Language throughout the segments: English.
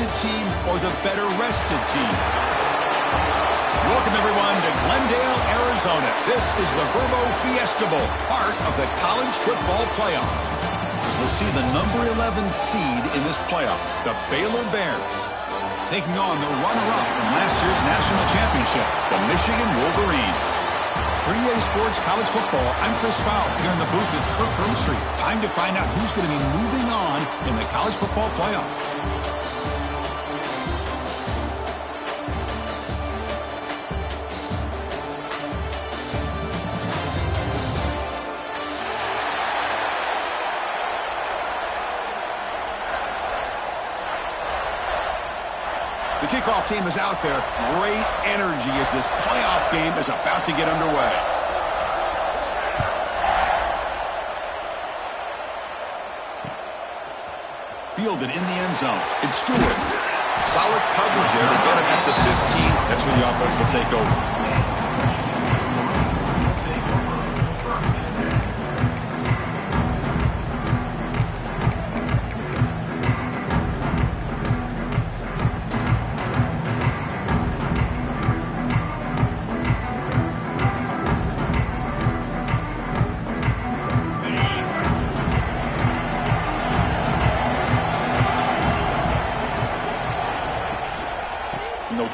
talented team or the better rested team? Welcome, everyone, to Glendale, Arizona. This is the Verbo Fiesta Bowl, part of the college football playoff. As we'll see the number 11 seed in this playoff, the Baylor Bears, taking on the runner-up from last year's national championship, the Michigan Wolverines. For EA Sports College Football, I'm Chris Fowle here in the booth with Kirk Herbstreit. Time to find out who's going to be moving on in the college football playoff. The kickoff team is out there. Great energy as this playoff game is about to get underway. Fielded in the end zone. It's Stewart. Solid coverage there. They get him at the 15. That's where the offense will take over.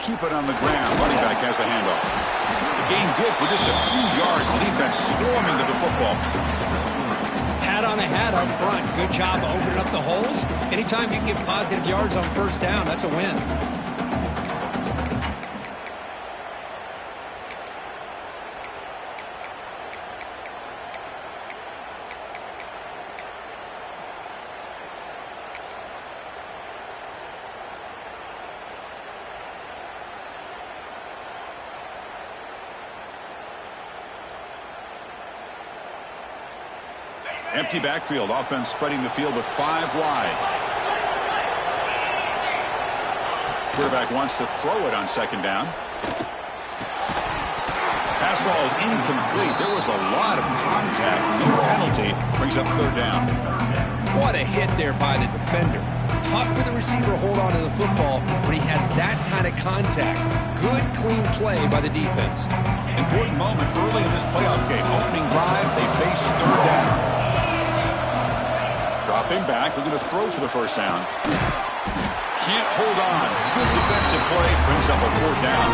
Keep it on the ground. Running back has the handoff. The gain good for just a few yards. The defense swarming to the football. Hat on a hat up front. Good job opening up the holes. Anytime you can get positive yards on first down, that's a win. Empty backfield. Offense spreading the field with 5 wide. Quarterback wants to throw it on second down. Pass ball is incomplete. There was a lot of contact. No penalty. Brings up third down. What a hit there by the defender. Tough for the receiver to hold on to the football when he has that kind of contact. Good, clean play by the defense. Important moment early in this playoff game. Opening drive, they face third down. Dropping back, looking to throw for the first down. Can't hold on. Good defensive play, brings up a fourth down.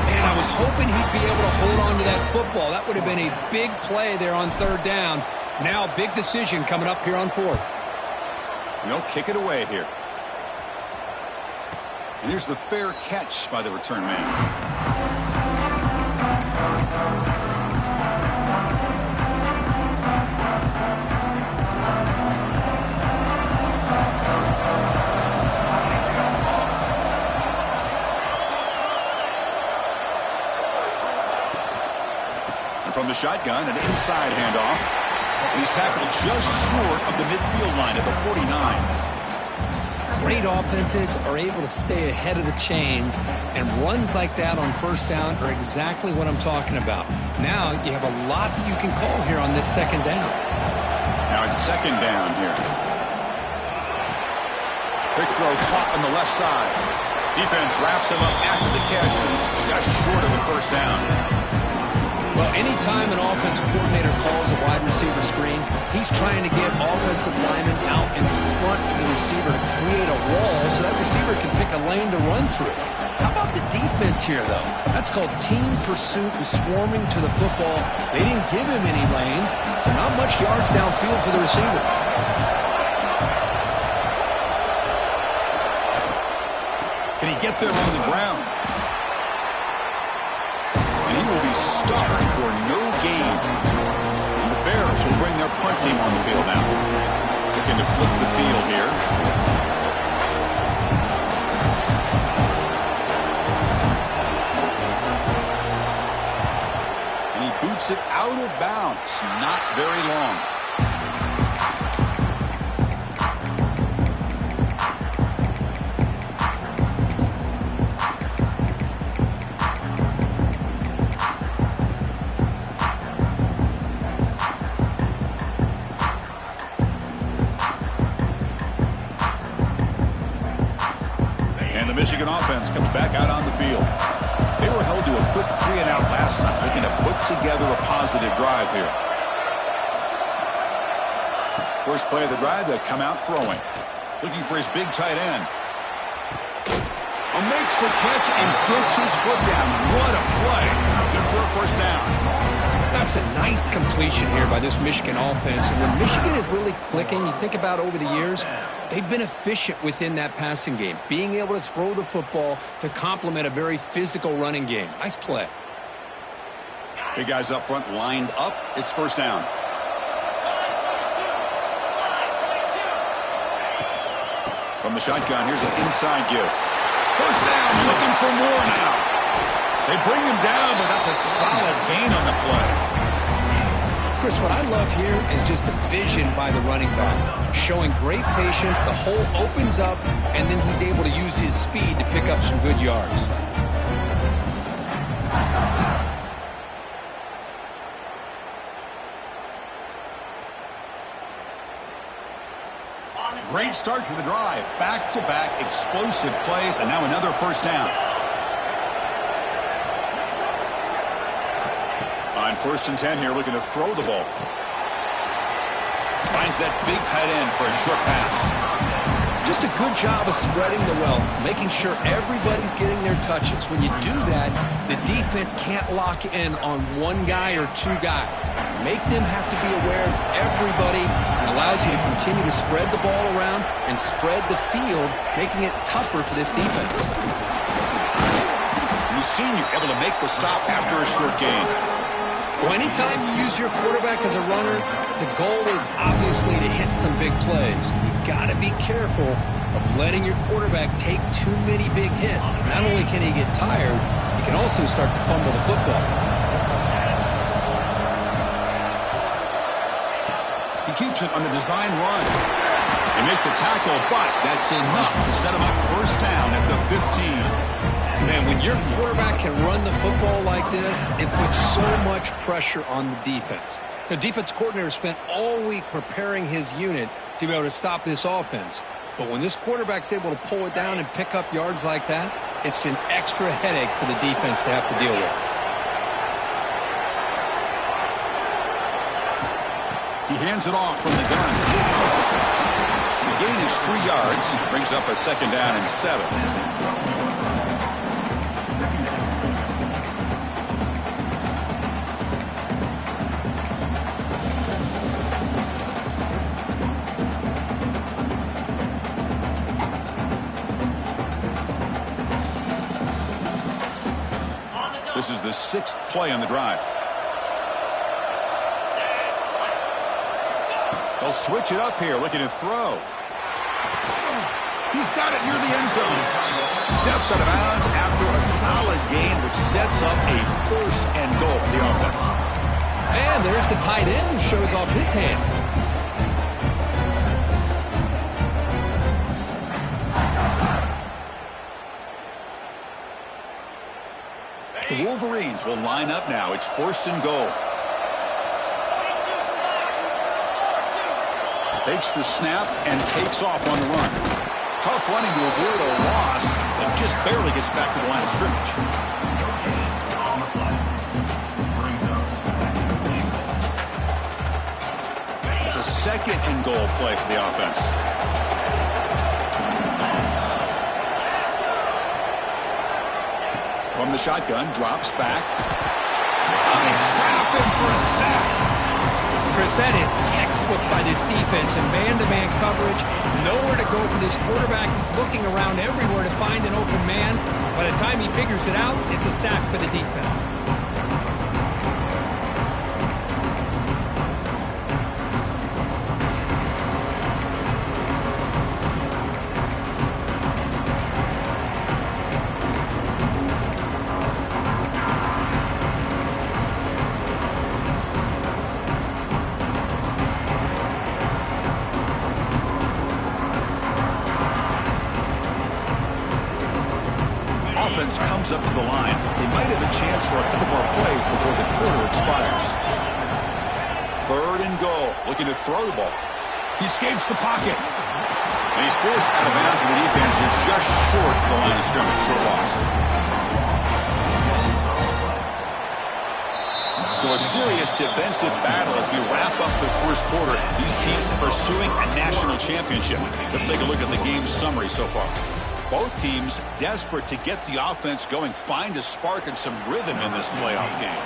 Man, I was hoping he'd be able to hold on to that football. That would have been a big play there on third down. Now, big decision coming up here on fourth. And they'll kick it away here. And here's the fair catch by the return man. From the shotgun, an inside handoff. He's tackled just short of the midfield line at the 49. Great offenses are able to stay ahead of the chains, and runs like that on first down are exactly what I'm talking about. Now you have a lot that you can call here on this second down. Now it's second down here. Quick throw caught on the left side. Defense wraps him up after the catch, but he's just short of the first down. Well, anytime an offensive coordinator calls a wide receiver screen, he's trying to get offensive linemen out in front of the receiver to create a wall so that receiver can pick a lane to run through. How about the defense here, though? That's called team pursuit and swarming to the football. They didn't give him any lanes, so not much yards downfield for the receiver. Can he get there on the ground? He will be stuffed for no gain. And the Bears will bring their punt team on the field now. Looking to flip the field here. And he boots it out of bounds. Not very long. Michigan offense comes back out on the field. They were held to a quick 3-and-out last time, looking to put together a positive drive here. First play of the drive, they'll come out throwing. Looking for his big tight end. Makes the catch and gets his foot down. What a play. Good for a first down. That's a nice completion here by this Michigan offense. And when Michigan is really clicking, you think about over the years, they've been efficient within that passing game, being able to throw the football to complement a very physical running game. Nice play. Big guys up front lined up. It's first down. From the shotgun, here's an inside give. First down, looking for more now. They bring him down, but that's a solid gain on the play. Chris, what I love here is just the vision by the running back. Showing great patience, the hole opens up, and then he's able to use his speed to pick up some good yards. Great start to the drive. Back-to-back explosive plays, and now another first down. On 1st and 10 here, looking to throw the ball. Finds that big tight end for a short pass. Just a good job of spreading the wealth, making sure everybody's getting their touches. When you do that, the defense can't lock in on one guy or two guys. Make them have to be aware of everybody. It allows you to continue to spread the ball around and spread the field, making it tougher for this defense. You've seen you're able to make the stop after a short gain. Well, anytime you use your quarterback as a runner, the goal is obviously to hit some big plays. You've got to be careful of letting your quarterback take too many big hits. Not only can he get tired, he can also start to fumble the football. He keeps it on the design run. They make the tackle, but that's enough to set him up first down at the 15. Man, when your quarterback can run the football like this, it puts so much pressure on the defense. The defense coordinator spent all week preparing his unit to be able to stop this offense. But when this quarterback's able to pull it down and pick up yards like that, it's an extra headache for the defense to have to deal with. He hands it off from the gun. The gain is 3 yards. Brings up a second down and 7. This is the 6th play on the drive. They'll switch it up here, looking to throw. He's got it near the end zone. Steps out of bounds after a solid gain, which sets up a 1st and goal for the offense. And there's the tight end who shows off his hands. The Wolverines will line up now. It's 1st and goal. Takes the snap and takes off on the run. Tough running to avoid a loss, but just barely gets back to the line of scrimmage. It's a 2nd and goal play for the offense. From the shotgun, drops back. They trap him for a sack. Chris, that is textbook by this defense and man-to-man coverage. Nowhere to go for this quarterback. He's looking around everywhere to find an open man. By the time he figures it out, it's a sack for the defense. Comes up to the line. They might have a chance for a couple more plays before the quarter expires. 3rd and goal. Looking to throw the ball. He escapes the pocket. And he's forced out of bounds with the defense. You're just short of the line of scrimmage. scrimmage. Short loss. So a serious defensive battle as we wrap up the first quarter. These teams pursuing a national championship. Let's take a look at the game summary so far. Both teams desperate to get the offense going, find a spark and some rhythm in this playoff game.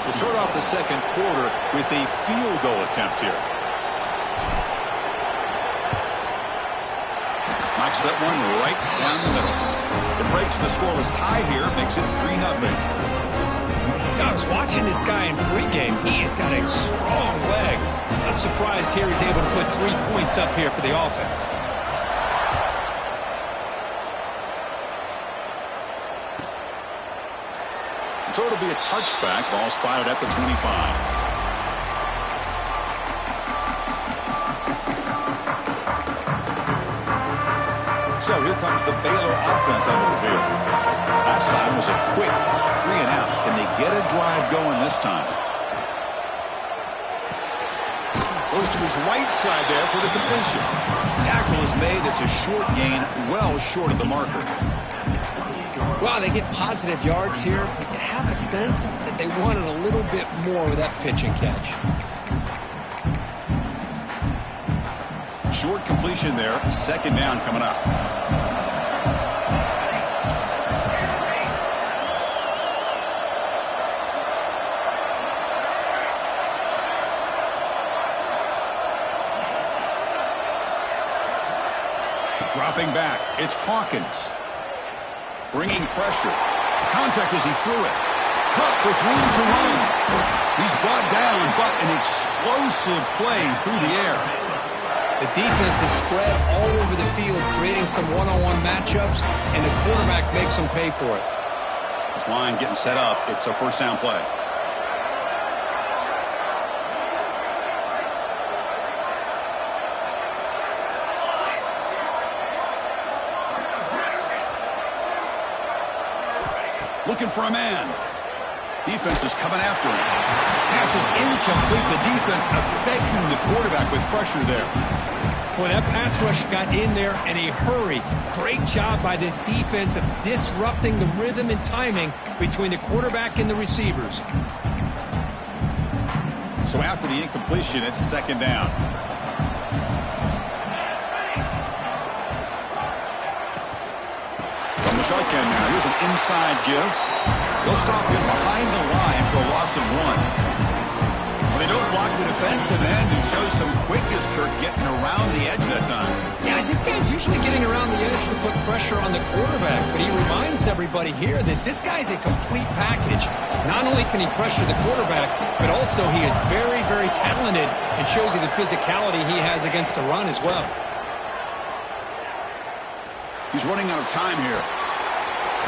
We'll start off the second quarter with a field goal attempt here. Knocks that one right down the middle. It breaks the scoreless tie here, makes it 3-0. I was watching this guy in pregame. He has got a strong leg. I'm surprised here he's able to put 3 points up here for the offense. So it'll be a touchback. Ball spotted at the 25. So here comes the Baylor offense out of the field. Last time was a quick 3-and-out. Can they get a drive going this time? Goes to his right side there for the completion. Tackle is made. That's a short gain, well short of the marker. Well, they get positive yards here, but you have a sense that they wanted a little bit more with that pitch and catch. Short completion there. Second down coming up. Dropping back. It's Hawkins. Bringing pressure. Contact as he threw it. Kupp with room to run. He's brought down, but an explosive play through the air. The defense is spread all over the field, creating some one-on-one matchups, and the quarterback makes them pay for it. This line getting set up. It's a first down play. Looking for a man. Defense is coming after him. Pass is incomplete. The defense affecting the quarterback with pressure there. Boy, that pass rush got in there in a hurry. Great job by this defense of disrupting the rhythm and timing between the quarterback and the receivers. So after the incompletion, it's second down. From the shotgun now, here's an inside give. They'll stop him behind the line for a loss of 1. Well, they don't block the defensive end and show some quickness, Kirk, getting around the edge that time. Yeah, this guy's usually getting around the edge to put pressure on the quarterback, but he reminds everybody here that this guy's a complete package. Not only can he pressure the quarterback, but also he is very, very talented and shows you the physicality he has against the run as well. He's running out of time here.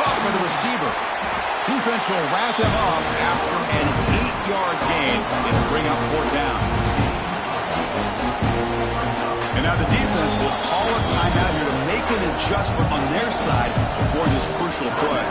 Caught by the receiver. Defense will wrap him up after an 8-yard gain. It'll bring up 4th down. And now the defense will call a timeout here to make an adjustment on their side before this crucial play.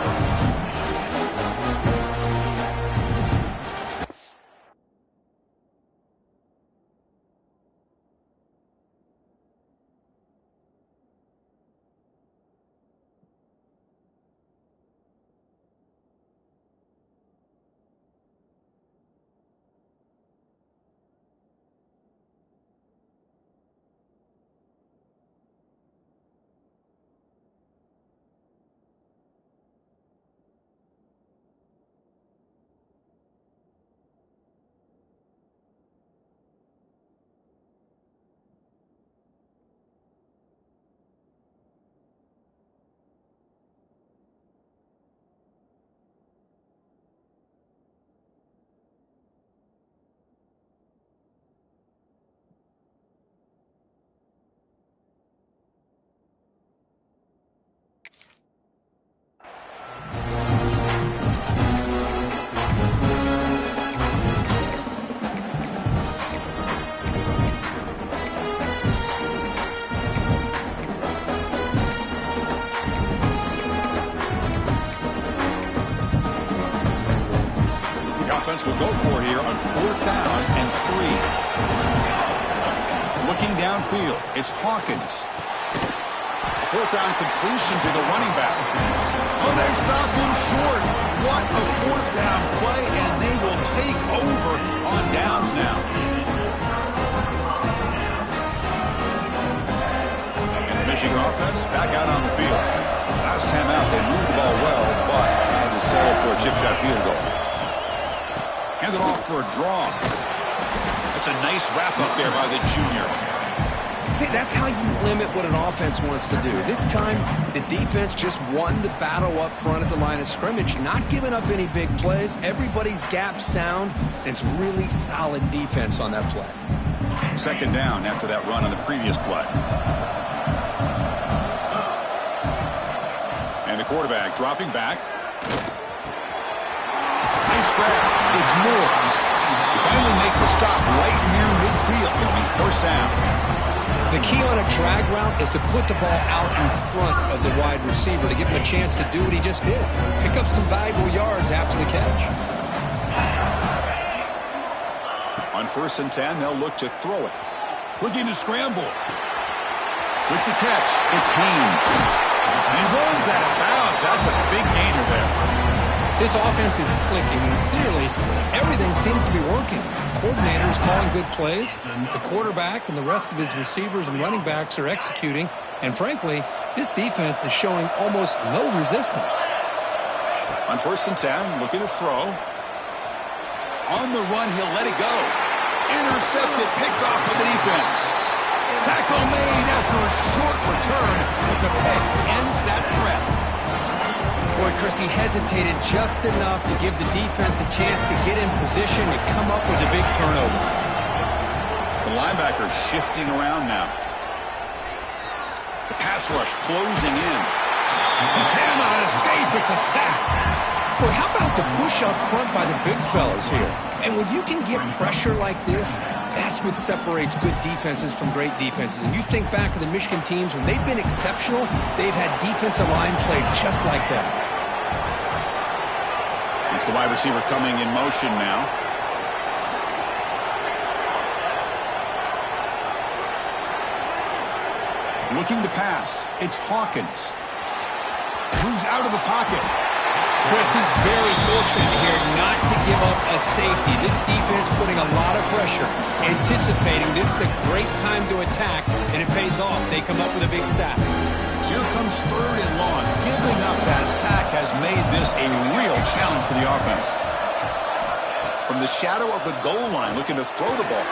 Will go for here on 4th down and 3. Looking downfield, it's Hawkins. 4th down completion to the running back. stopped him short. What a fourth down play, and they will take over on downs now. And the Michigan offense back out on the field. Last time out, they moved the ball well, but had to settle for a chip shot field goal. Hand it off for a draw. That's a nice wrap up there by the junior. See, that's how you limit what an offense wants to do. This time, the defense just won the battle up front at the line of scrimmage, not giving up any big plays. Everybody's gap sound, and it's really solid defense on that play. Second down after that run on the previous play. And the quarterback dropping back. Nice grab. It's Moore. They finally make the stop right near midfield. It'll be first down. The key on a drag route is to put the ball out in front of the wide receiver to give him a chance to do what he just did. Pick up some valuable yards after the catch. On 1st and 10, they'll look to throw it. Looking to scramble. With the catch, it's Haynes. And he runs out of bounds. That's a big gainer there. This offense is clicking, and clearly everything seems to be working. The coordinator is calling good plays. The quarterback and the rest of his receivers and running backs are executing. And frankly, this defense is showing almost no resistance. On 1st and 10, looking to throw. On the run, he'll let it go. Intercepted, picked off by the defense. Tackle made after a short return, but the pick ends that threat. Boy, Chris, he hesitated just enough to give the defense a chance to get in position and come up with a big turnover. The linebacker shifting around now. The pass rush closing in. He cannot escape. It's a sack. Boy, how about the push up front by the big fellas here? And when you can get pressure like this, that's what separates good defenses from great defenses. And you think back to the Michigan teams, when they've been exceptional, they've had defensive line play just like that. It's the wide receiver coming in motion now. Looking to pass. It's Hawkins. Moves out of the pocket. Chris, he's very fortunate here not to give up a safety. This defense putting a lot of pressure, anticipating this is a great time to attack, and it pays off. They come up with a big sack. So here comes 3rd and long. Giving up that sack has made this a real challenge for the offense. From the shadow of the goal line, looking to throw the ball.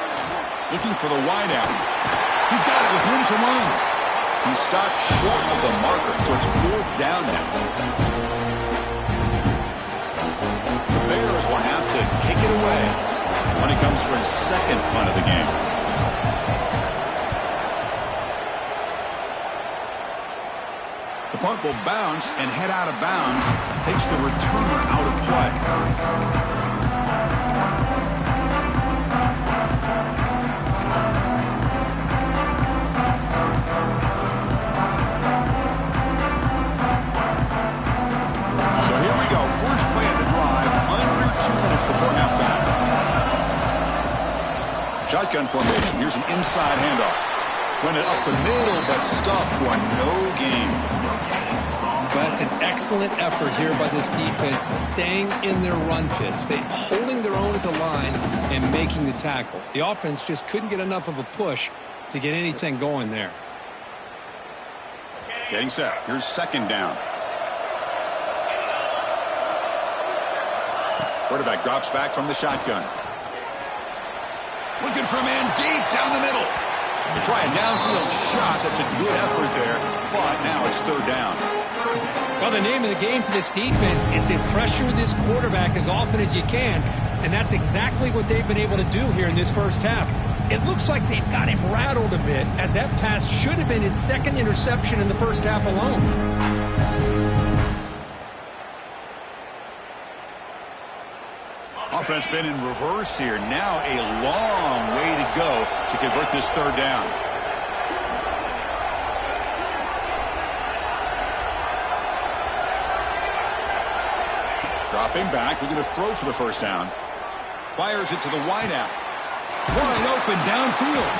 Looking for the wideout. He's got it with room to run. He stopped short of the marker, so it's 4th down now. Bears will have to kick it away when it comes for his second punt of the game. The punt will bounce and head out of bounds. Takes the returner out of play. Shotgun formation. Here's an inside handoff. Run it up the middle, but stuffed for no gain. That's an excellent effort here by this defense, staying in their run fits, holding their own at the line and making the tackle. The offense just couldn't get enough of a push to get anything going there. Getting set. Here's 2nd down. Quarterback drops back from the shotgun. Looking for a man deep down the middle. To try a downfield shot. That's a good effort there. But now it's 3rd down. Well, the name of the game for this defense is to pressure this quarterback as often as you can. And that's exactly what they've been able to do here in this first half. It looks like they've got him rattled a bit, as that pass should have been his 2nd interception in the first half alone. Offense been in reverse here. Now a long way to go to convert this 3rd down. Dropping back, looking to throw for the first down. Fires it to the wideout. Wide open downfield.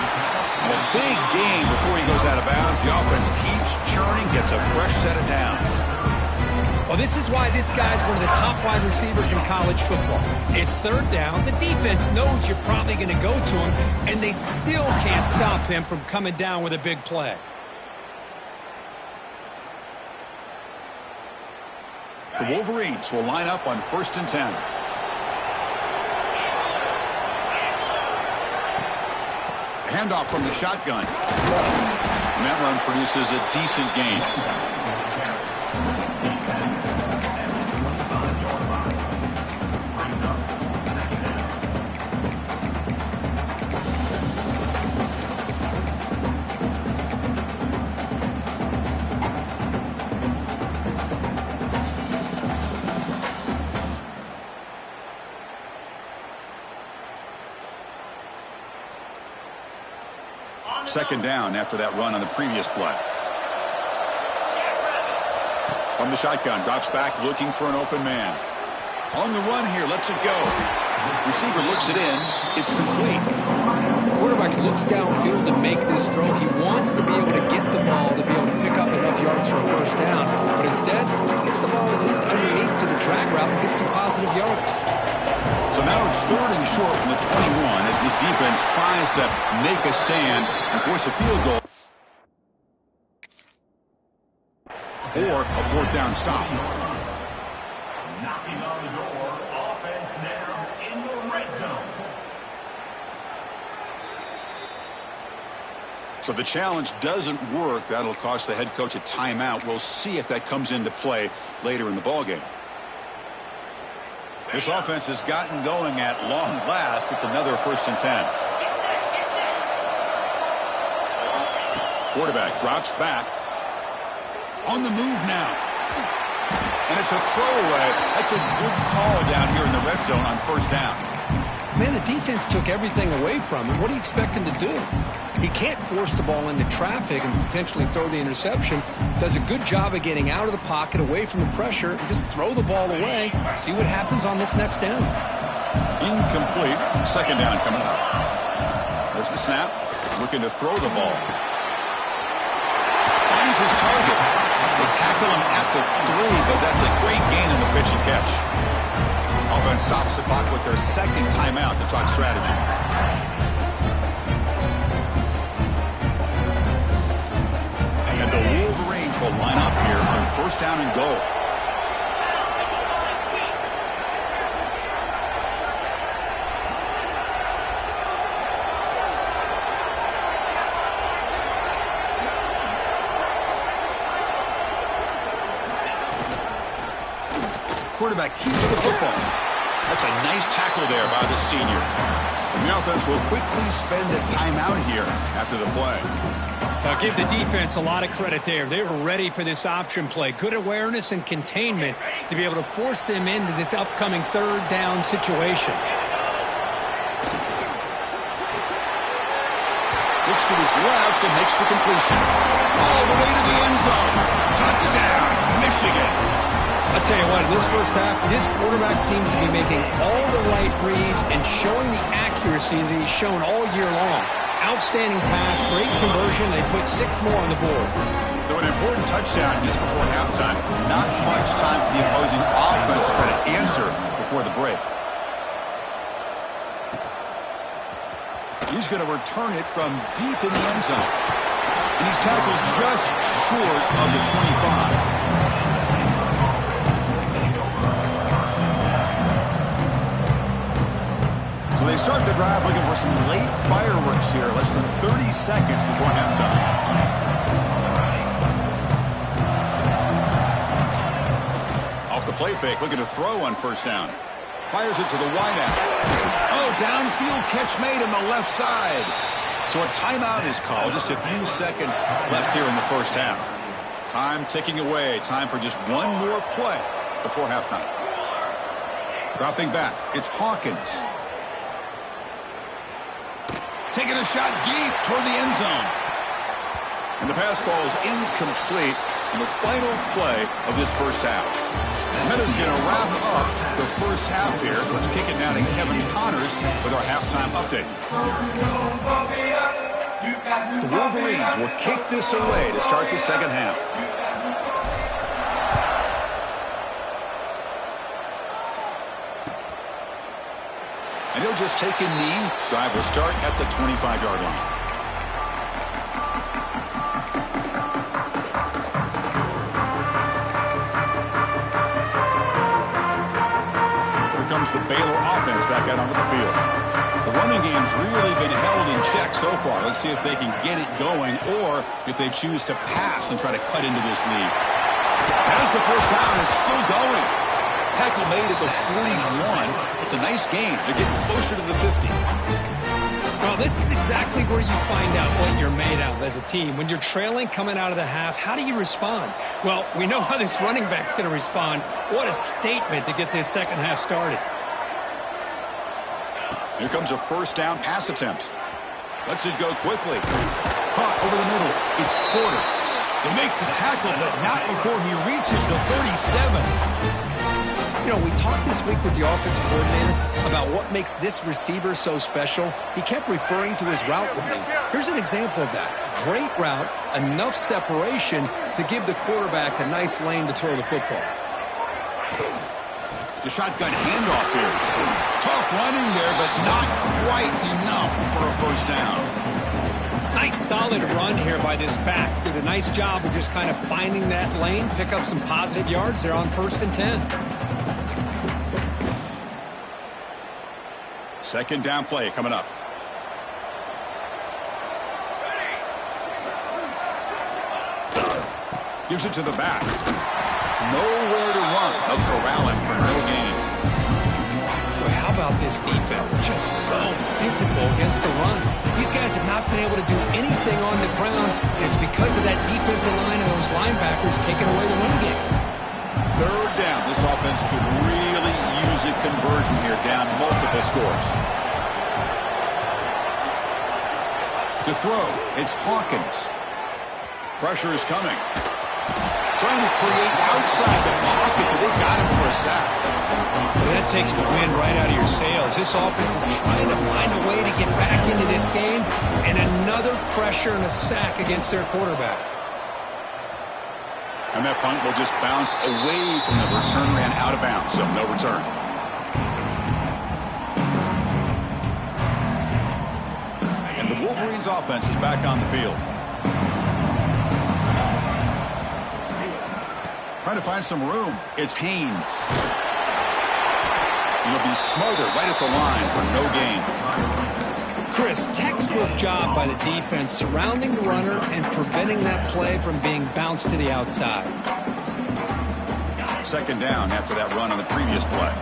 And a big gain before he goes out of bounds. The offense keeps churning, gets a fresh set of downs. Well, this is why this guy's one of the top wide receivers in college football. It's third down. The defense knows you're probably going to go to him, and they still can't stop him from coming down with a big play. The Wolverines will line up on 1st and 10. Handoff from the shotgun. And that run produces a decent gain. Second down after that run on the previous play. From the shotgun, drops back looking for an open man. On the run here, lets it go. Receiver looks it in. It's complete. Quarterback looks downfield to make this throw. He wants to be able to get the ball to be able to pick up enough yards for a first down. But instead, he gets the ball at least underneath to the drag route and gets some positive yards. So now it's 3rd and short from the 21 as this defense tries to make a stand and force a field goal or a 4th down stop. Knocking on the door, offense now in the red zone. So the challenge doesn't work. That'll cost the head coach a timeout. We'll see if that comes into play later in the ballgame. This offense has gotten going at long last. It's another 1st and 10. Quarterback drops back. On the move now. And it's a throwaway. That's a good call down here in the red zone on 1st down. Man, the defense took everything away from him. What do you expect him to do? He can't force the ball into traffic and potentially throw the interception. Does a good job of getting out of the pocket, away from the pressure, and just throw the ball away. See what happens on this next down. Incomplete. 2nd down coming up. There's the snap. Looking to throw the ball. Finds his target. They tackle him at the 3, but that's a great gain in the pitch and catch. Offense stops the clock with their 2nd timeout to talk strategy. And the Wolverines will line up here on 1st down and goal. Quarterback keeps the football. That's a nice tackle there by the senior. And the offense will quickly spend a timeout here after the play. I'll give the defense a lot of credit there. They were ready for this option play. Good awareness and containment to be able to force them into this upcoming 3rd down situation. Looks to his left and makes the completion. All the way to the end zone. Touchdown, Michigan. I'll tell you what, in this first half, this quarterback seems to be making all the right reads and showing the accuracy that he's shown all year long. Outstanding pass, great conversion. They put 6 more on the board. So an important touchdown just before halftime. Not much time for the opposing offense to try to answer before the break. He's going to return it from deep in the end zone. And he's tackled just short of the 25. So they start the drive looking for some late fireworks here, less than 30 seconds before halftime. Off the play fake, looking to throw on 1st down. Fires it to the wideout. Oh, downfield catch made on the left side. So a timeout is called. Just a few seconds left here in the first half. Time ticking away. Time for just one more play before halftime. Dropping back, it's Hawkins. Taking a shot deep toward the end zone. And the pass falls incomplete in the final play of this first half. And Heather's going to wrap up the first half here. Let's kick it down to Kevin Connors with our halftime update. The Wolverines will kick this away to start the second half. And he'll just take a knee. Drive will start at the 25-yard line. Here comes the Baylor offense back out onto the field. The running game's really been held in check so far. Let's see if they can get it going or if they choose to pass and try to cut into this lead. As the first down is still going. Tackle made at the 41. It's a nice game. They're getting closer to the 50. Well, this is exactly where you find out what you're made of as a team. When you're trailing coming out of the half, how do you respond? Well, we know how this running back's going to respond. What a statement to get this second half started. Here comes a first down pass attempt. Lets it go quickly. Caught over the middle. It's Porter. They make the tackle, but not before he reaches the 37. You know, we talked this week with the offensive coordinator about what makes this receiver so special. He kept referring to his route running. Here's an example of that. Great route, enough separation to give the quarterback a nice lane to throw the football. The shotgun handoff here. Tough running there, but not quite enough for a first down. Nice solid run here by this back. Did a nice job of just kind of finding that lane, pick up some positive yards there on 1st and 10. Second down play coming up. Gives it to the back. Nowhere to run. They'll corral him for no gain. Well, how about this defense? Just so physical against the run. These guys have not been able to do anything on the ground, and it's because of that defensive line and those linebackers taking away the run game. Third down. This offense could really use a conversion here, down multiple scores. To throw, it's Hawkins. Pressure is coming. Trying to create outside the pocket, but they got him for a sack. Well, that takes the wind right out of your sails. This offense is trying to find a way to get back into this game, and another pressure and a sack against their quarterback. And that punt will just bounce away from the return man out of bounds, so no return. And the Wolverines offense is back on the field. Trying to find some room. It's Haynes. He'll be smothered right at the line for no gain. Chris, textbook job by the defense surrounding the runner and preventing that play from being bounced to the outside. Second down after that run on the previous play.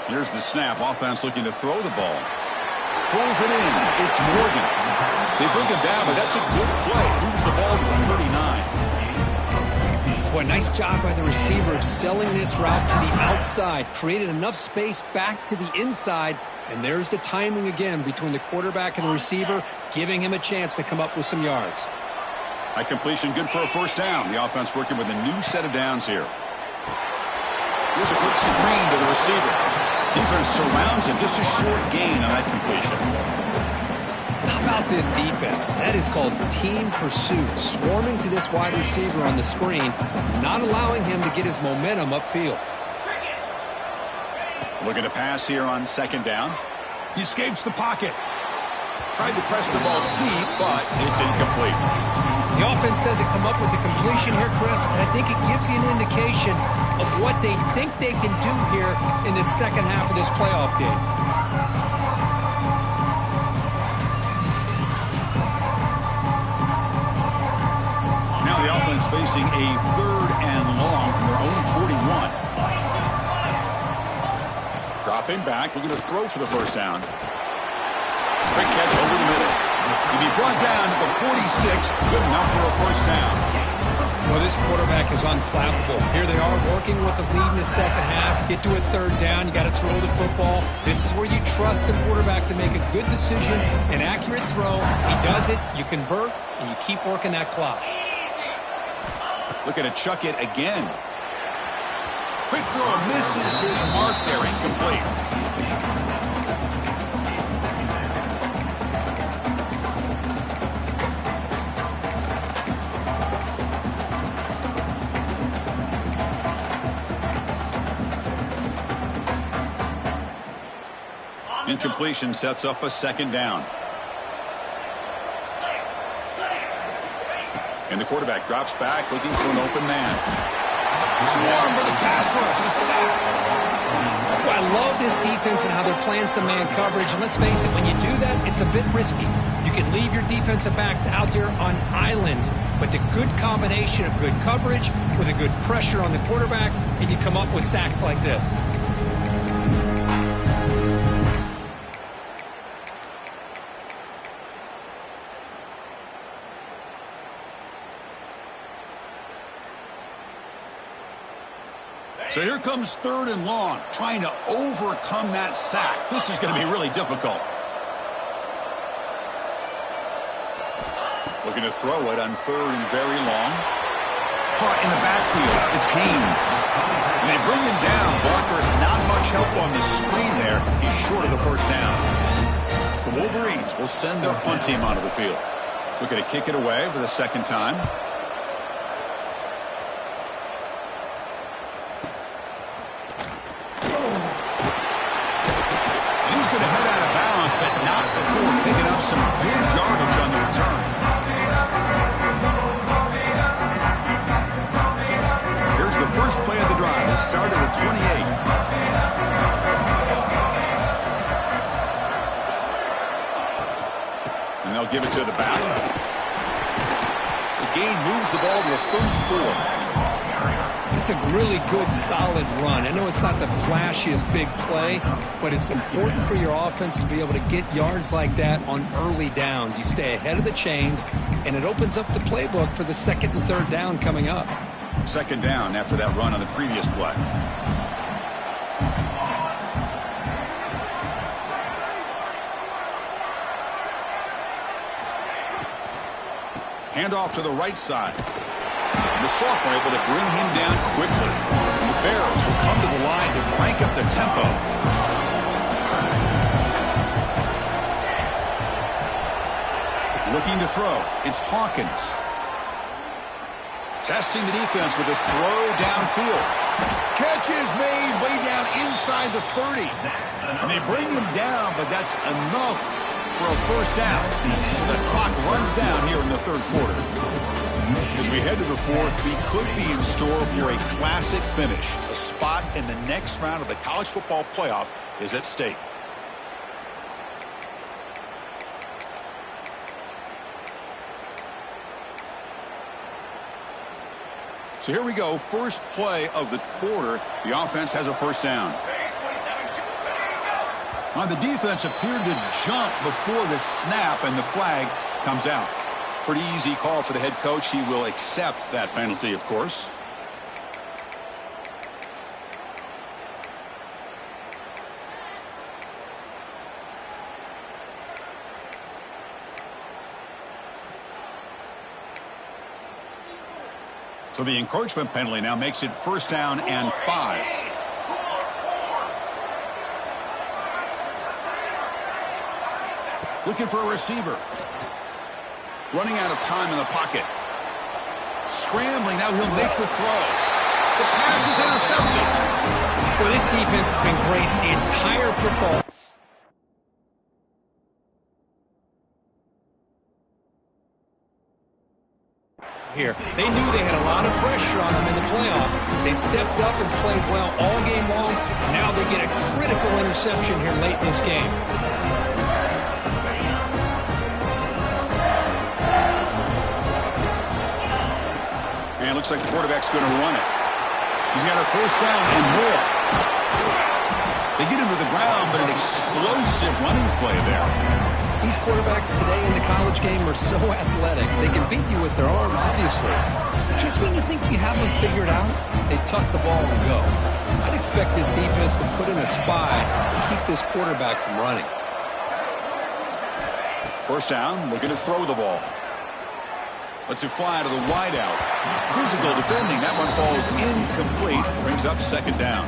Here's the snap. Offense looking to throw the ball. Pulls it in. It's Morgan. They bring him down, but that's a good play. Moves the ball to the 39. Boy, nice job by the receiver of selling this route to the outside. Created enough space back to the inside. And there's the timing again between the quarterback and the receiver, giving him a chance to come up with some yards. High completion, good for a first down. The offense working with a new set of downs here. Here's a quick screen to the receiver. Defense surrounds him. Just a short gain on that completion. How about this defense? That is called team pursuit. Swarming to this wide receiver on the screen, not allowing him to get his momentum upfield. Looking to pass here on second down. He escapes the pocket. Tried to press the ball deep, but it's incomplete. The offense doesn't come up with the completion here, Chris, and I think it gives you an indication of what they think they can do here in the second half of this playoff game. Now the offense facing a third and long from their own 41. Dropping back, looking to throw for the first down. Quick catch over the middle. He'll be brought down at the 46. Good enough for a first down. Well, this quarterback is unflappable. Here they are working with a lead in the second half. Get to a third down. You got to throw the football. This is where you trust the quarterback to make a good decision, an accurate throw. He does it. You convert, and you keep working that clock. Looking to chuck it again. Quick throw misses his mark there. Incomplete. Incompletion sets up a second down. And the quarterback drops back looking for an open man. Swarm for the pass rush. A sack. That's why I love this defense and how they're playing some man coverage. And let's face it, when you do that, it's a bit risky. You can leave your defensive backs out there on islands, but the good combination of good coverage with a good pressure on the quarterback, and you come up with sacks like this. So here comes 3rd and long, trying to overcome that sack. This is going to be really difficult. Looking to throw it on 3rd and very long. Caught in the backfield. It's Haynes. And they bring him down. Blockers not much help on the screen there. He's short of the first down. The Wolverines will send their punt team onto the field. Looking to kick it away for the second time. Some good yardage on the return. Here's the first play of the drive. It started at 28. And they'll give it to the back. The gain moves the ball to the 34. It's a really good, solid run. I know it's not the flashiest big play, but it's important for your offense to be able to get yards like that on early downs. You stay ahead of the chains, and it opens up the playbook for the 2nd and 3rd down coming up. 2nd down after that run on the previous play. Handoff to the right side. The sophomore able to bring him down quickly. And the Bears will come to the line to crank up the tempo. Looking to throw. It's Hawkins. Testing the defense with a throw downfield. Catch is made way down inside the 30. And they bring him down, but that's enough for a first down. The clock runs down here in the 3rd quarter. As we head to the 4th, we could be in store for a classic finish. A spot in the next round of the college football playoff is at stake. So here we go. First play of the quarter. The offense has a first down. On the defense appeared to jump before the snap, and the flag comes out. Pretty easy call for the head coach. He will accept that penalty, of course. So the encouragement penalty now makes it first down and 5. Looking for a receiver. Running out of time in the pocket. Scrambling, now he'll make the throw. The pass is intercepted. Well, this defense has been great the entire football. Here, they knew they had a lot of pressure on them in the playoff. They stepped up and played well all game long, and now they get a critical interception here late in this game. And it looks like the quarterback's going to run it. He's got a first down and more. They get him to the ground, but an explosive running play there. These quarterbacks today in the college game are so athletic. They can beat you with their arm, obviously. Just when you think you have them figured out, they tuck the ball and go. I'd expect this defense to put in a spy and keep this quarterback from running. First down, looking to throw the ball. Lets it fly to the wideout. Physical defending. That one falls incomplete. Brings up second down.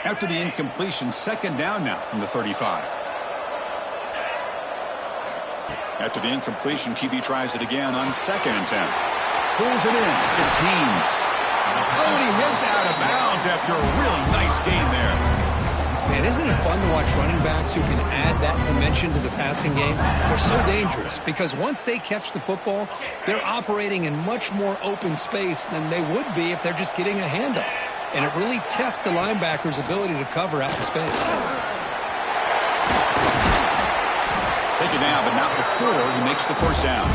After the incompletion, second down now from the 35. After the incompletion, QB tries it again on 2nd and 10. Pulls it in. It's Haynes. Oh, and he heads out of bounds after a really nice gain there. Man, isn't it fun to watch running backs who can add that dimension to the passing game? They're so dangerous because once they catch the football, they're operating in much more open space than they would be if they're just getting a handoff. And it really tests the linebacker's ability to cover out in space. Taken down, but not before he makes the first down.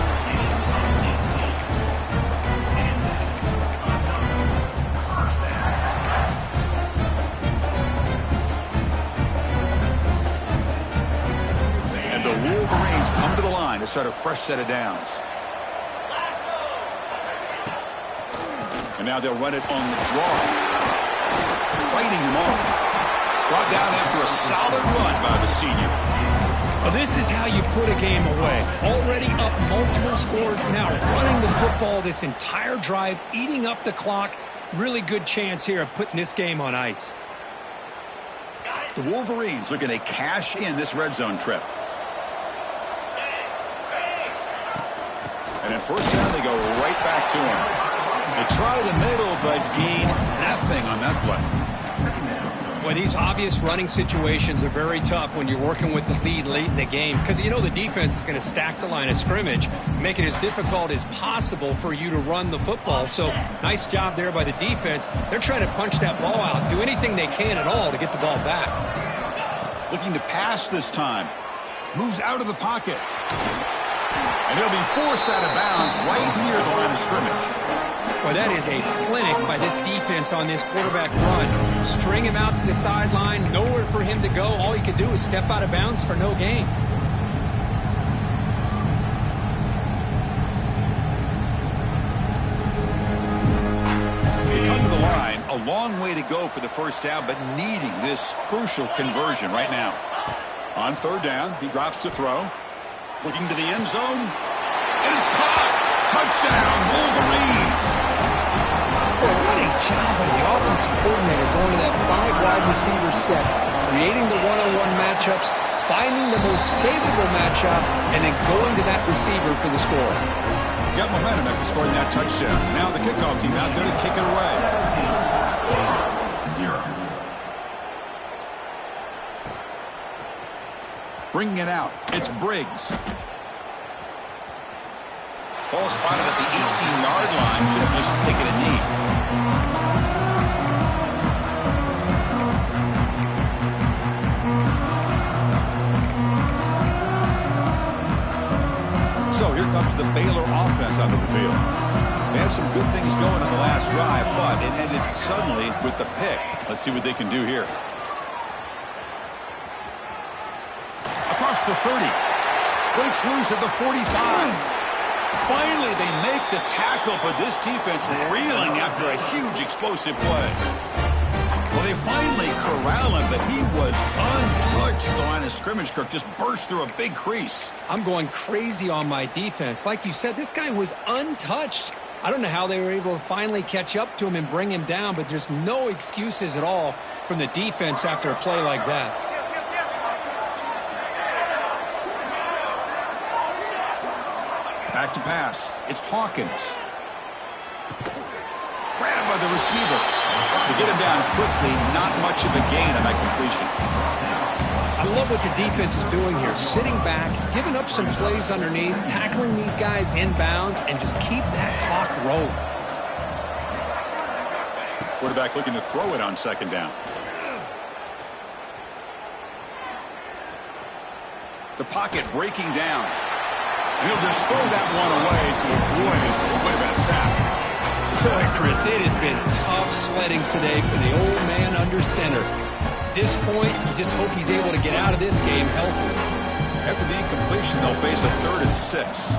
And the Wolverines come to the line to start a fresh set of downs. And now they'll run it on the draw. Fighting him off. Brought down after a solid run by the senior. Well, this is how you put a game away. Already up multiple scores, now running the football this entire drive, eating up the clock. Really good chance here of putting this game on ice. The Wolverines looking to cash in this red zone trip. And at first down, they go right back to him. They try the middle, but gain nothing on that play. Well, these obvious running situations are very tough when you're working with the lead late in the game because you know the defense is going to stack the line of scrimmage, make it as difficult as possible for you to run the football. So nice job there by the defense. They're trying to punch that ball out, do anything they can at all to get the ball back. Looking to pass this time. Moves out of the pocket. And he'll be forced out of bounds right near the line of scrimmage. Well, that is a clinic by this defense on this quarterback run. String him out to the sideline, nowhere for him to go. All he could do is step out of bounds for no gain. They come to the line, a long way to go for the first down, but needing this crucial conversion right now. On 3rd down, he drops to throw. Looking to the end zone, and it's caught! Touchdown, Wolverines! Well, what a job by the offensive coordinator going to that 5 wide receiver set, creating the one-on-one matchups, finding the most favorable matchup, and then going to that receiver for the score. Got momentum after scoring that touchdown. Now the kickoff team out there to kick it away. 0. Bringing it out, it's Briggs. Ball spotted at the 18-yard line. Should have just taken a knee. So here comes the Baylor offense onto the field. They had some good things going on the last drive, but it ended suddenly with the pick. Let's see what they can do here. Across the 30. Breaks loose at the 45. Finally, they make the tackle, but this defense reeling after a huge explosive play. Well, they finally corral him, but he was untouched. The line of scrimmage, Kirk, just burst through a big crease. I'm going crazy on my defense. Like you said, this guy was untouched. I don't know how they were able to finally catch up to him and bring him down, but there's no excuses at all from the defense after a play like that. Back to pass. It's Hawkins. Grabbed by the receiver. To get him down quickly, not much of a gain on that completion. I love what the defense is doing here. Sitting back, giving up some plays underneath, tackling these guys inbounds, and just keep that clock rolling. Quarterback looking to throw it on 2nd down. The pocket breaking down. And he'll just throw that one away to avoid what would have been a sack. Boy, Chris, it has been tough sledding today for the old man under center. At this point, you just hope he's able to get out of this game healthy. After the incompletion, they'll face a 3rd and 6.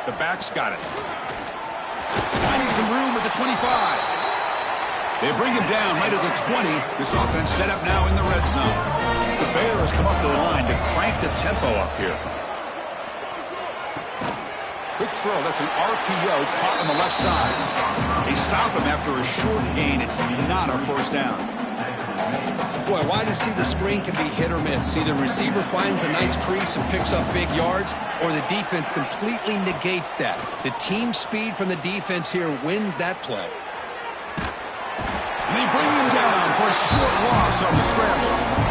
The back's got it. Finding some room at the 25. They bring him down right at the 20. This offense set up now in the red zone. The Bears come up to the line to crank the tempo up here. Quick throw. That's an RPO caught on the left side. They stop him after a short gain. It's not a first down. Boy, wide receiver screen can be hit or miss. Either receiver finds a nice crease and picks up big yards, or the defense completely negates that. The team speed from the defense here wins that play. And they bring him down for a short loss on the scramble.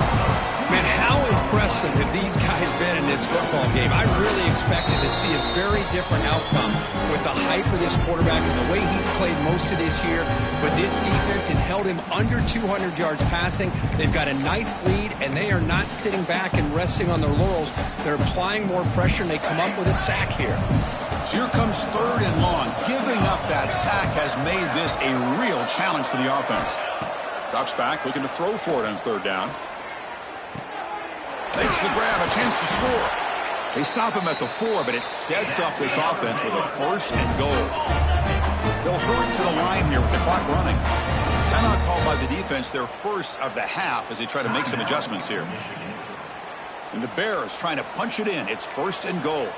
Man, how impressive have these guys been in this football game? I really expected to see a very different outcome with the hype of this quarterback and the way he's played most of this year. But this defense has held him under 200 yards passing. They've got a nice lead, and they are not sitting back and resting on their laurels. They're applying more pressure, and they come up with a sack here. So here comes 3rd and long. Giving up that sack has made this a real challenge for the offense. Drops back, looking to throw for it on 3rd down. Makes the grab, a chance to score. They stop him at the 4, but it sets up this offense with a 1st and goal. They'll hurry to the line here with the clock running. Timeout called by the defense, their 1st of the half, as they try to make some adjustments here. And the Bears trying to punch it in. It's 1st and goal.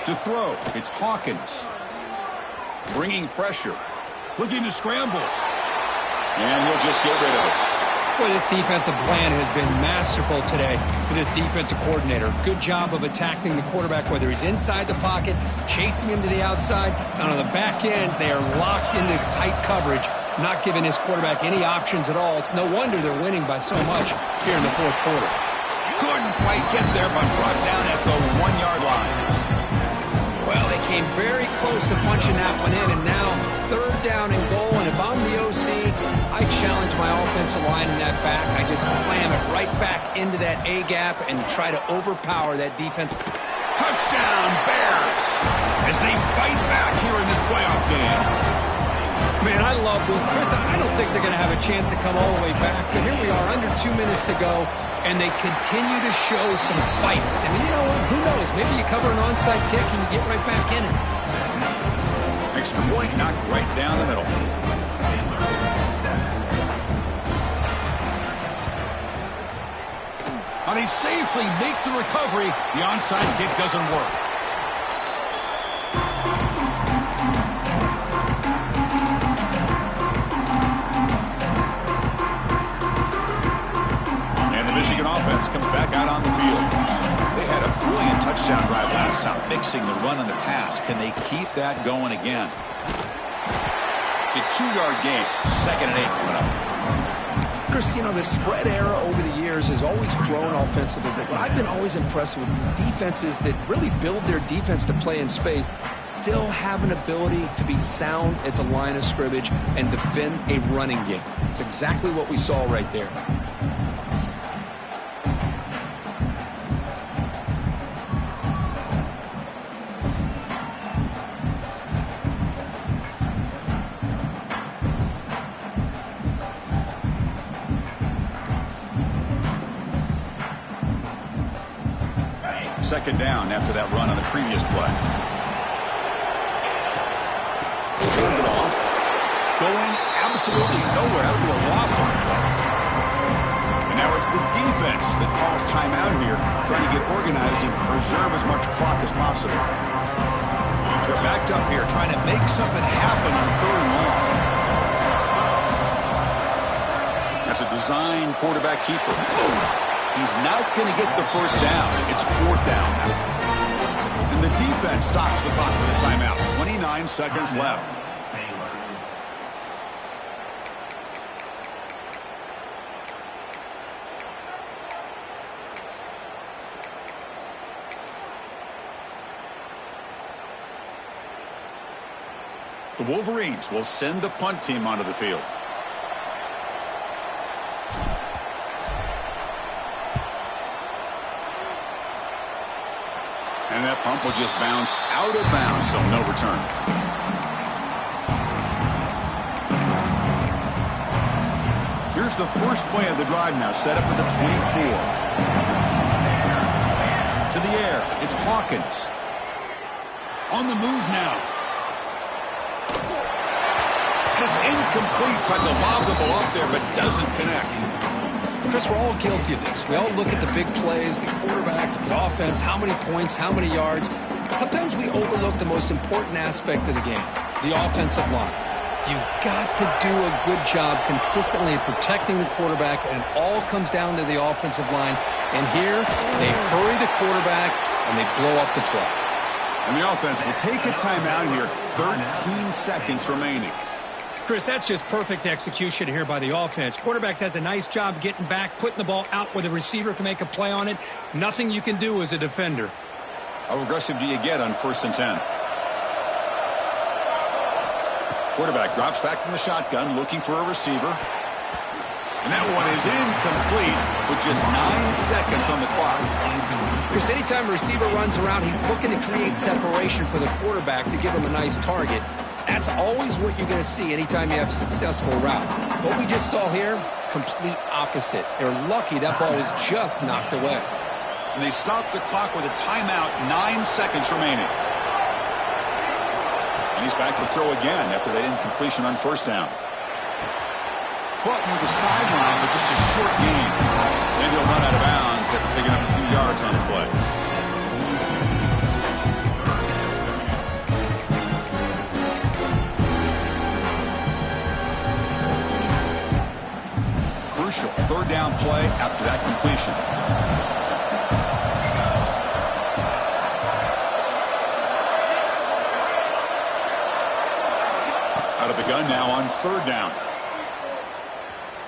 To throw, it's Hawkins. Bringing pressure. Looking to scramble. And he'll just get rid of it. Well, this defensive plan has been masterful today for this defensive coordinator. Good job of attacking the quarterback, whether he's inside the pocket, chasing him to the outside, and on the back end, they are locked into tight coverage, not giving his quarterback any options at all. It's no wonder they're winning by so much here in the 4th quarter. Couldn't quite get there, but brought down at the 1-yard line. Well, they came very close to punching that one in, and now 3rd down and goal. And if I'm the OC, I challenge my offensive line in that back. I just slam it right back into that A-gap and try to overpower that defense. Touchdown, Bears, as they fight back here in this playoff game. Man, I love this. Chris, I don't think they're going to have a chance to come all the way back, but here we are, under 2 minutes to go, and they continue to show some fight. And you know what? Who knows? Maybe you cover an onside kick and you get right back in it. Extra point knocked right down the middle. And they safely make the recovery. The onside kick doesn't work. Michigan offense comes back out on the field. They had a brilliant touchdown drive last time, mixing the run and the pass. Can they keep that going again? It's a 2-yard gain. 2nd and 8 coming up. Chris, you know, the spread era over the years has always grown offensively, but what I've been always impressed with defenses that really build their defense to play in space still have an ability to be sound at the line of scrimmage and defend a running game. It's exactly what we saw right there. Second down after that run on the previous play. Turned it off. Going absolutely nowhere. That'll be a loss on the play. And now it's the defense that calls timeout here, trying to get organized and preserve as much clock as possible. They're backed up here, trying to make something happen on 3rd and long. That's a design quarterback keeper. He's not going to get the 1st down. It's 4th down now. And the defense stops the clock with a timeout. 29 seconds left. The Wolverines will send the punt team onto the field. And that pump will just bounce out of bounds, so no return. Here's the first play of the drive now, set up at the 24. To the air, it's Hawkins. On the move now. And it's incomplete. Tried to lob the ball up there, but doesn't connect. Chris, we're all guilty of this. We all look at the big plays, the quarterbacks, the offense, how many points, how many yards. Sometimes we overlook the most important aspect of the game, the offensive line. You've got to do a good job consistently protecting the quarterback, and it all comes down to the offensive line. And here, they hurry the quarterback, and they blow up the play. And the offense will take a timeout here. 13 seconds remaining. Chris, that's just perfect execution here by the offense. Quarterback does a nice job getting back, putting the ball out where the receiver can make a play on it. Nothing you can do as a defender. How aggressive do you get on 1st and 10? Quarterback drops back from the shotgun, looking for a receiver. And that one is incomplete with just 9 seconds on the clock. Chris, anytime a receiver runs around, he's looking to create separation for the quarterback to give him a nice target. That's always what you're going to see anytime you have a successful route. What we just saw here, complete opposite. They're lucky that ball was just knocked away. And they stop the clock with a timeout, 9 seconds remaining. And he's back to throw again after that incompletion on 1st down. Caught near the sideline, but just a short gain. And he'll run out of bounds after picking up a few yards on the play. Crucial 3rd down play after that completion. Out of the gun now on 3rd down.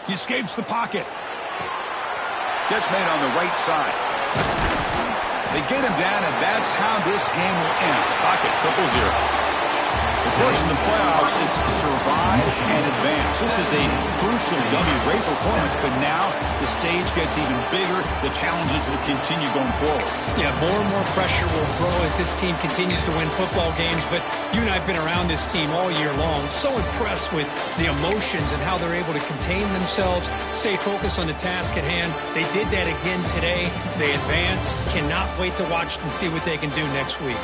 He escapes the pocket. Catch made on the right side. They get him down, and that's how this game will end. Pocket 0-0. The course in the playoffs is survive and advance. This is a crucial W. Great performance, but now the stage gets even bigger. The challenges will continue going forward. Yeah, more and more pressure will grow as this team continues to win football games. But you and I have been around this team all year long. So impressed with the emotions and how they're able to contain themselves, stay focused on the task at hand. They did that again today. They advance. Cannot wait to watch and see what they can do next week.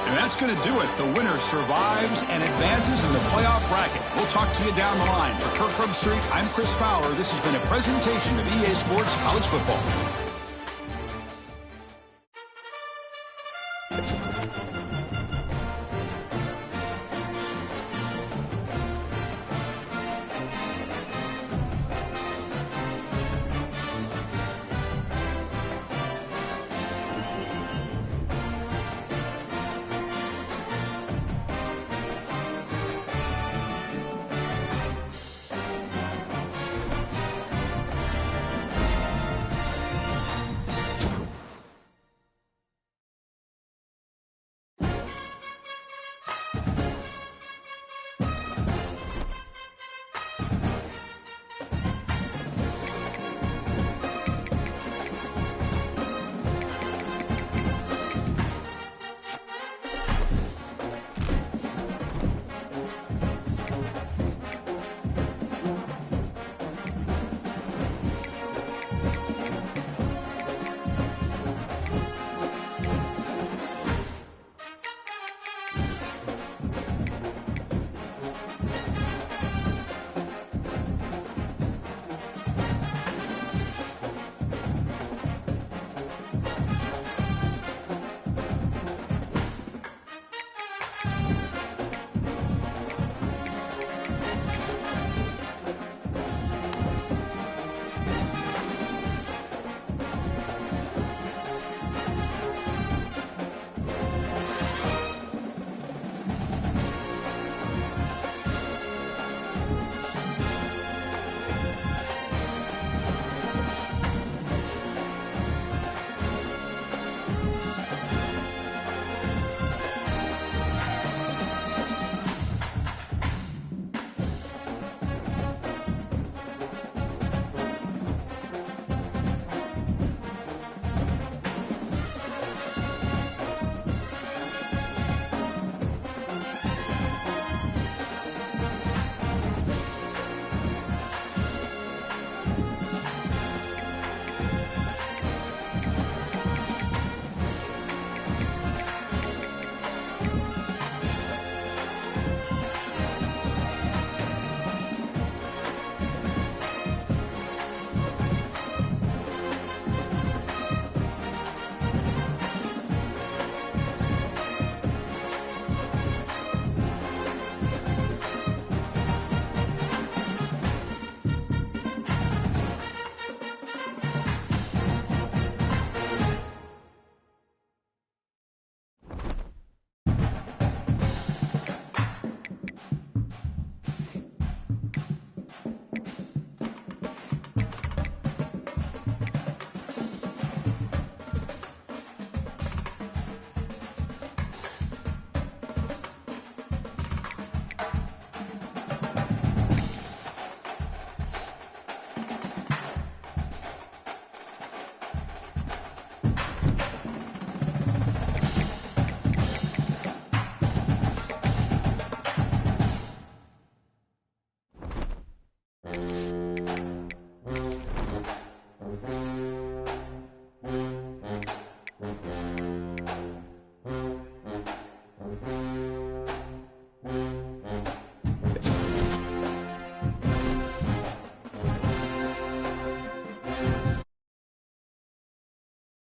And that's going to do it. The winner survives and advances in the playoff bracket. We'll talk to you down the line. For Kirk Herbstreit, I'm Chris Fowler. This has been a presentation of EA Sports College Football.